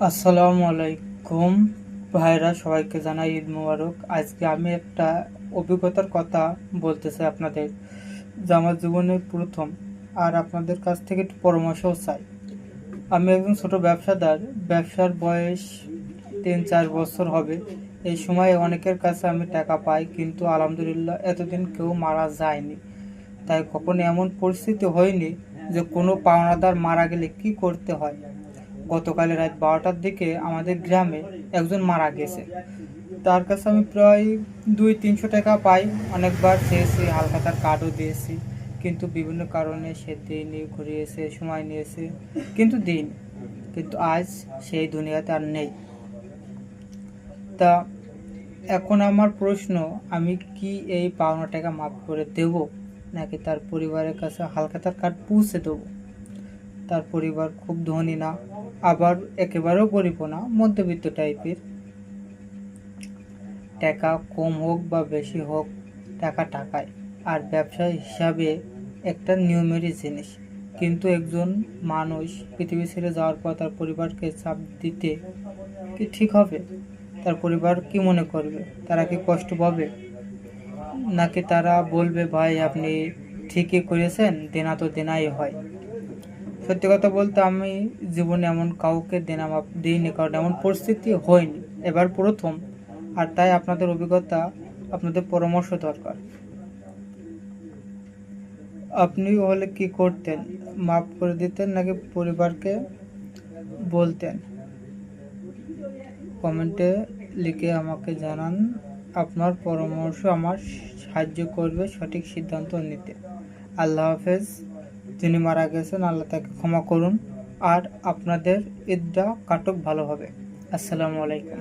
আসসালামু আলাইকুম ভাইরা, সবাইকে জানাই ঈদ মোবারক। আজকে আমি একটা অভিজ্ঞতার কথা বলতে চাই আপনাদের, যা আমার জীবনের প্রথম, আর আপনাদের কাছ থেকে একটু পরামর্শও চাই। আমি একজন ছোট ব্যবসাদার, ব্যবসার বয়স 3-4 বছর হবে। এই সময় অনেকের কাছে আমি টাকা পাই, কিন্তু আলহামদুলিল্লাহ এতদিন কেউ মারা যায়নি। তাই কখনো এমন পরিস্থিতি হয়নি যে কোনো পাওনাদার মারা গেলে কি করতে হয়। গতকাল রাত 12টার দিকে আমাদের গ্রামে একজন মারা গেছে। তার কাছে আমি প্রায় 200-300 টাকা পাই। অনেকবার চেয়েছি, হালখাতার কার্ডও দিয়েছি, কিন্তু বিভিন্ন কারণে সে দিইনি, ঘুরিয়েছে, সময় নিয়েছে, কিন্তু দিইনি। কিন্তু আজ সেই দুনিয়াতে আর নেই। তা এখন আমার প্রশ্ন, আমি কি এই পাওনা টাকা মাফ করে দেব, নাকি তার পরিবারের কাছে হালখাতার কার্ড পৌঁছে দেবো? তার পরিবার খুব ধনী না, আবার একেবারেও গরিব না, মধ্যবিত্ত টাইপের। টাকা কম হোক বা বেশি হোক, টাকা টাকায়, আর ব্যবসা হিসাবে একটা নিয়মেরই জিনিস। কিন্তু একজন মানুষ পৃথিবী ছেড়ে যাওয়ার পর তার পরিবারকে চাপ দিতে কি ঠিক হবে? তার পরিবার কি মনে করবে? তারা কি কষ্ট পাবে? নাকি তারা বলবে, ভাই আপনি ঠিকই করেছেন, দেনা তো দেনাই হয়? সত্যি কথা বলতে, আমি জীবনে এমন কাউকে দেনা মাপ দিইনি, কারণ এমন পরিস্থিতি হয়নি, এবার প্রথম। আর তাই আপনাদের অভিজ্ঞতা, আপনাদের পরামর্শ দরকার। আপনি হলে কি করতেন? মাফ করে দিতেন নাকি পরিবারকে বলতেন? কমেন্টে লিখে আমাকে জানান। আপনার পরামর্শ আমার সাহায্য করবে সঠিক সিদ্ধান্ত নিতে। আল্লাহ হাফেজ। যিনি মারা গেছেন, আল্লাহ তাকে ক্ষমা করুন, আর আপনাদের ঈদটা কাটুক ভালোভাবে। আসসালামু আলাইকুম।